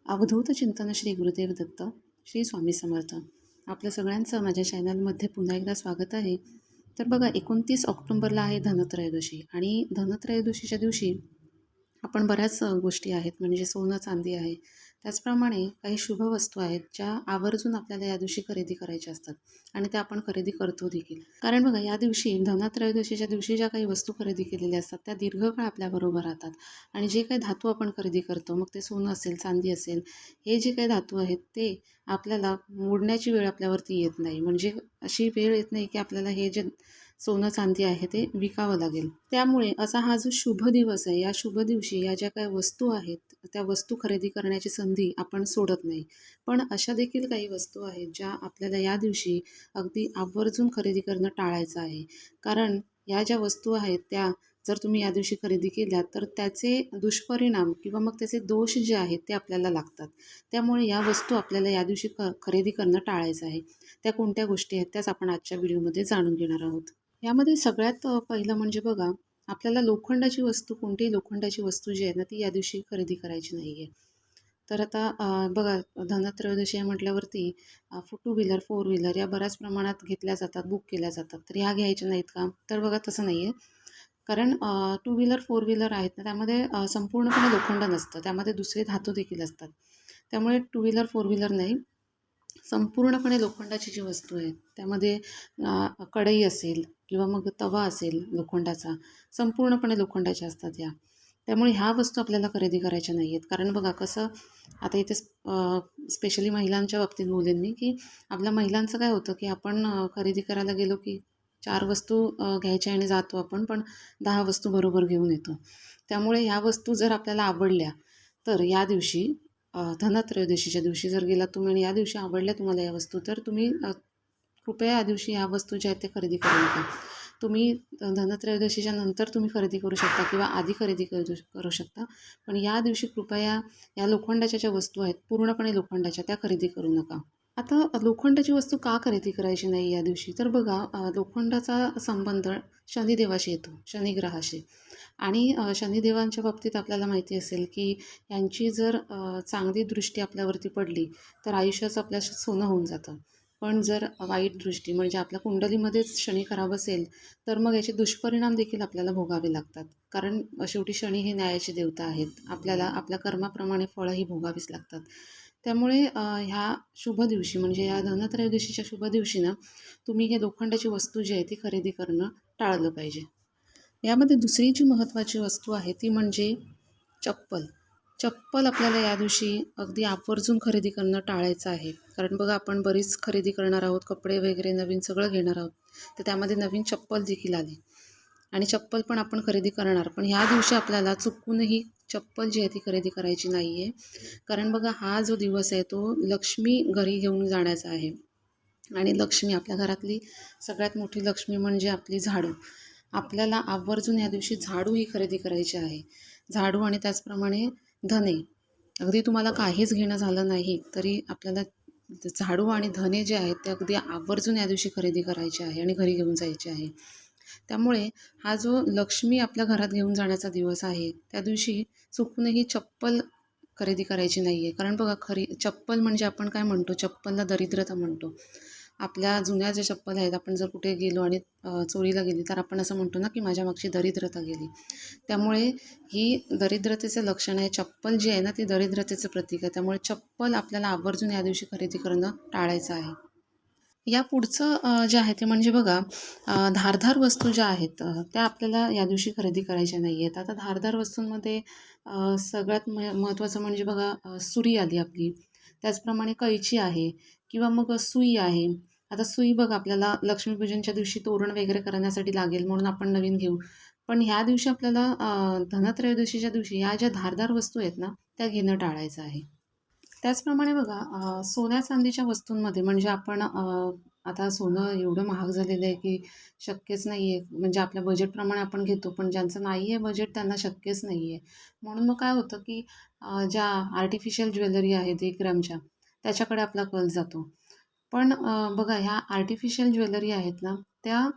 अवधूत चिंतन श्री गुरुदेव दत्त श्री स्वामी समर्थ. आपल्या सगळ्यांचं माझ्या चॅनलमध्ये पुन्हा एकदा स्वागत आहे. तर बघा, 29 ऑक्टोंबरला आहे धनत्रयोदशी आणि धनत्रयोदशीच्या दिवशी आपण बऱ्याच गोष्टी आहेत, म्हणजे सोनं चांदी आहे. त्याचप्रमाणे काही शुभ वस्तू आहेत ज्या आवर्जून आपल्याला या दिवशी खरेदी करायच्या असतात आणि त्या आपण खरेदी करतो देखील. कारण बघा, या दिवशी धनत्रयोदशीच्या दिवशी ज्या काही वस्तू खरेदी केलेल्या असतात त्या दीर्घकाळ आपल्याबरोबर राहतात. आणि जे काही धातू आपण खरेदी करतो, मग ते सोनं असेल, चांदी असेल, हे जे काही धातू आहेत ते आपल्याला मोडण्याची वेळ आपल्यावरती येत नाही. म्हणजे अशी वेळ येत नाही की आपल्याला हे जे सोनं चांदी आहे ते विकावं लागेल. त्यामुळे असा हा जो शुभ दिवस आहे, या शुभ दिवशी या ज्या काही वस्तू आहेत त्या वस्तू खरेदी करण्याची संधी आपण सोडत नाही. पण अशा देखील काही वस्तू आहेत ज्या आपल्याला या दिवशी अगदी आवर्जून खरेदी करणं टाळायचं आहे. कारण या ज्या वस्तू आहेत त्या जर तुम्ही या दिवशी खरेदी केल्या तर त्याचे दुष्परिणाम किंवा मग त्याचे दोष जे आहेत ते आपल्याला लागतात. त्यामुळे या वस्तू आपल्याला या दिवशी खरेदी करणं टाळायचं आहे. त्या कोणत्या गोष्टी आहेत त्याच आपण आजच्या व्हिडिओमध्ये जाणून घेणार आहोत. यामध्ये सगळ्यात पहिलं म्हणजे बघा, आपल्याला लोखंडाची वस्तू, कोणतीही लोखंडाची वस्तू जी आहे ना ती या दिवशी खरेदी करायची नाही आहे. तर आता बघा, धनत्रयोदशी आहे म्हटल्यावरती टू व्हीलर, फोर व्हीलर या बऱ्याच प्रमाणात घेतल्या जातात, बुक केल्या जातात. तर ह्या घ्यायच्या नाहीत का? तर बघा, तसं नाही आहे. कारण टू व्हीलर, फोर व्हीलर आहेत ना त्यामध्ये संपूर्णपणे लोखंड नसतं, त्यामध्ये दुसरे धातू देखील असतात. त्यामुळे टू व्हीलर, फोर व्हीलर नाही, संपूर्णपणे लोखंडाची जी वस्तू आहे त्यामध्ये कढई असेल किंवा मग तवा असेल लोखंडाचा, संपूर्णपणे लोखंडाच्या असतात या. त्यामुळे ह्या वस्तू आपल्याला खरेदी करायच्या नाही आहेत. कारण बघा कसं, आता इथे स्पेशली महिलांच्या बाबतीत बोलेन मी, की आपल्या महिलांचं काय होतं की आपण खरेदी करायला गेलो की 4 वस्तू घ्यायच्या आणि जातो आपण, पण 10 वस्तू बरोबर घेऊन येतो. त्यामुळे ह्या वस्तू जर आपल्याला आवडल्या तर या दिवशी धनत्रयोदशीच्या दिवशी जर गेलात तुम्ही आणि या दिवशी आवडल्या तुम्हाला या वस्तू, तर तुम्ही कृपया या दिवशी ह्या वस्तू ज्या आहेत त्या खरेदी करू नका. तुम्ही धनत्रयोदशीच्या नंतर तुम्ही खरेदी करू शकता किंवा आधी खरेदी करू शकता. पण या दिवशी कृपया या लोखंडाच्या ज्या वस्तू आहेत, पूर्णपणे लोखंडाच्या, त्या खरेदी करू नका. आता लोखंडाची वस्तू का खरेदी करायची नाही या दिवशी? तर बघा, लोखंडाचा संबंध शनिदेवाशी येतो, शनिग्रहाशी. आणि शनिदेवांच्या बाबतीत आपल्याला माहिती असेल की यांची जर चांगली दृष्टी आपल्यावरती पडली तर आयुष्याचं आपल्या सोनं होऊन जातं. पण जर वाईट दृष्टी म्हणजे आपल्या कुंडलीमध्येच शनी खराब असेल तर मग याचे दुष्परिणाम देखील आपल्याला भोगावे लागतात. कारण शेवटी शनी हे न्यायाची देवता आहेत. आपल्याला आपल्या कर्माप्रमाणे फळंही भोगावीच लागतात. त्यामुळे ह्या शुभ दिवशी म्हणजे या धनत्रयोदशीच्या शुभ दिवशी ना तुम्ही हे लोखंडाची वस्तू जी आहे ती खरेदी करणं टाळलं पाहिजे. यामध्ये दुसरी जी महत्त्वाची वस्तू आहे ती म्हणजे चप्पल. चप्पल आपल्याला या दिवशी अगदी आवर्जून खरेदी करणं टाळायचं आहे. कारण बघा, आपण बरीच खरेदी करणार आहोत, कपडे वगैरे नवीन सगळं घेणार आहोत. तर त्यामध्ये नवीन चप्पल देखील आली आणि चप्पल पण आपण खरेदी करणार. पण ह्या दिवशी आपल्याला चुकूनही चप्पल जी आहे ती खरेदी करायची नाही आहे. कारण बघा, हा जो दिवस आहे तो लक्ष्मी घरी घेऊन जाण्याचा आहे. आणि लक्ष्मी, आपल्या घरातली सगळ्यात मोठी लक्ष्मी म्हणजे आपली झाडू. आपल्याला आवर्जून या दिवशी झाडू ही खरेदी करायची आहे. झाडू आणि त्याचप्रमाणे धने. अगदी तुम्हाला काहीच घेणं झालं नाही तरी आपल्याला झाडू आणि धने जे आहेत ते अगदी आवर्जून या दिवशी खरेदी करायची आहे आणि घरी घेऊन जायचे आहे. त्यामुळे हा जो लक्ष्मी आपल्या घरात घेऊन जाण्याचा दिवस आहे त्या दिवशी चुकूनही चप्पल खरेदी करायची नाही आहे. कारण बघा, चप्पल म्हणजे आपण काय म्हणतो, चप्पलला दरिद्रता म्हणतो. आपल्या जुन्या ज्या चप्पल आहेत, आपण जर कुठे गेलो आणि चोरीला गेली तर आपण असं म्हणतो ना की माझ्या मागची दरिद्रता गेली. त्यामुळे ही दरिद्रतेचं लक्षण आहे. चप्पल जी आहे ना ती दरिद्रतेचं प्रतीक आहे. त्यामुळे चप्पल आपल्याला आवर्जून या दिवशी खरेदी करणं टाळायचं आहे. या पुढचं जे आहे ते म्हणजे बघा, धारदार वस्तू ज्या आहेत त्या आपल्याला या दिवशी खरेदी करायच्या नाही आहेत. आता धारदार वस्तूंमध्ये सगळ्यात महत्त्वाचं म्हणजे बघा, सुरी आली आपली, त्याचप्रमाणे कैची आहे किंवा मग सुई आहे. आता सुई बघा, आपल्याला लक्ष्मीपूजनच्या दिवशी तोरण वगैरे करण्यासाठी लागेल म्हणून आपण नवीन घेऊ. पण ह्या दिवशी आपल्याला धनत्रयोदशीच्या दिवशी या ज्या धारदार वस्तू आहेत ना त्या घेणं टाळायचं आहे. त्याचप्रमाणे बघा, सोन्या चांदीच्या वस्तूंमध्ये म्हणजे आपण आता सोनं एवढं महाग झालेलं आहे की शक्यच नाही आहे. म्हणजे आपल्या बजेटप्रमाणे आपण घेतो, पण ज्यांचं नाही आहे बजेट त्यांना शक्यच नाही आहे. म्हणून मग काय होतं की ज्या आर्टिफिशियल ज्वेलरी आहेत 1 ग्रॅमच्या, त्याच्याकडे आपला कल जातो. पण बघा, ह्या आर्टिफिशियल ज्वेलरी आहेत ना त्या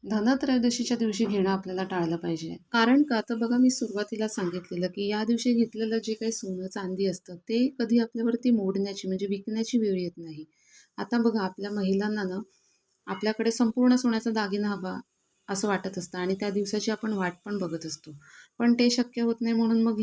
धनत्रयोदशीच्या दिवशी घेणं आपल्याला टाळलं पाहिजे. कारण का? तर बघा मी सुरुवातीला सांगितलेलं, की या दिवशी घेतलेलं जे काही सोनं, चांदी असतं ते कधी आपल्यावरती मोडण्याची म्हणजे विकण्याची वेळ येत नाही. आता बघा आपल्या महिलांना ना, आपल्याकडे संपूर्ण सोन्याचा दागिना हवा असं वाटत असतं आणि त्या दिवसाची आपण वाट पण बघत असतो. पण ते शक्य होत नाही म्हणून मग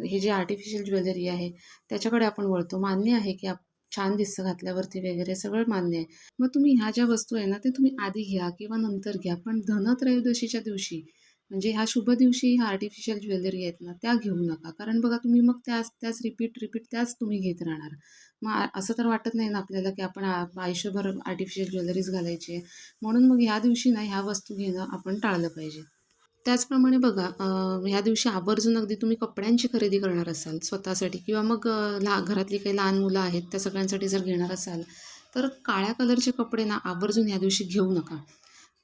हे जे आर्टिफिशियल ज्वेलरी आहे त्याच्याकडे आपण वळतो. मान्य आहे, की छान दिसतं घातल्यावरती वगैरे सगळं मान्य आहे. मग तुम्ही ह्या ज्या वस्तू आहे ना, ते तुम्ही आधी घ्या किंवा नंतर घ्या. पण धनत्रयोदशीच्या दिवशी म्हणजे ह्या शुभ दिवशी ह्या आर्टिफिशियल ज्वेलरी आहेत ना, त्या घेऊ नका. कारण बघा तुम्ही मग त्याच रिपीट त्याच तुम्ही घेत राहणार. मग असं तर वाटत नाही ना आपल्याला, की आपण आयुष्यभर आर्टिफिशियल ज्वेलरीज घालायची आहे. म्हणून मग ह्या दिवशी ना ह्या वस्तू घेणं आपण टाळलं पाहिजे. त्याचप्रमाणे बघा ह्या दिवशी आवर्जून अगदी तुम्ही कपड्यांची खरेदी करणार असाल स्वतःसाठी किंवा मग घरातली काही लहान मुलं आहेत त्या सगळ्यांसाठी जर घेणार असाल, तर काळ्या कलरचे कपडे ना आवर्जून ह्या दिवशी घेऊ नका.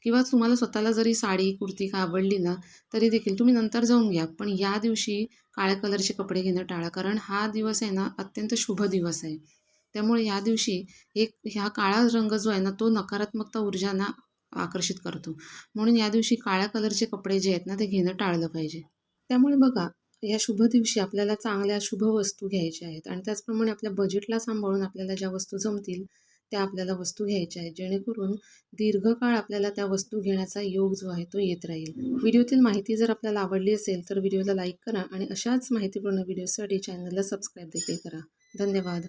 किंवा तुम्हाला स्वतःला जरी साडी, कुर्ती का आवडली ना, तरी देखील तुम्ही नंतर जाऊन घ्या. पण या दिवशी काळ्या कलरचे कपडे घेणं टाळा. कारण हा दिवस आहे ना, अत्यंत शुभ दिवस आहे. त्यामुळे या दिवशी ह्या काळा रंग जो आहे ना, तो नकारात्मकता ऊर्जांना आकर्षित करतो. म्हणून या दिवशी काळ्या कलरचे कपडे जे आहेत ना, ते घेणं टाळलं पाहिजे. त्यामुळे बघा, या शुभ दिवशी आपल्याला चांगल्या शुभ वस्तू घ्यायच्या आहेत आणि त्याचप्रमाणे आपल्या बजेटला सांभाळून आपल्याला ज्या वस्तू जमतील, त्या आपल्याला वस्तू घ्यायच्या आहेत. जेणेकरून दीर्घकाळ आपल्याला त्या वस्तू घेण्याचा योग जो आहे तो येत राहील. व्हिडिओतील माहिती जर आपल्याला आवडली असेल, तर व्हिडिओला लाईक करा आणि अशाच माहितीपूर्ण व्हिडिओसाठी चॅनलला सबस्क्राईब देखील करा. धन्यवाद.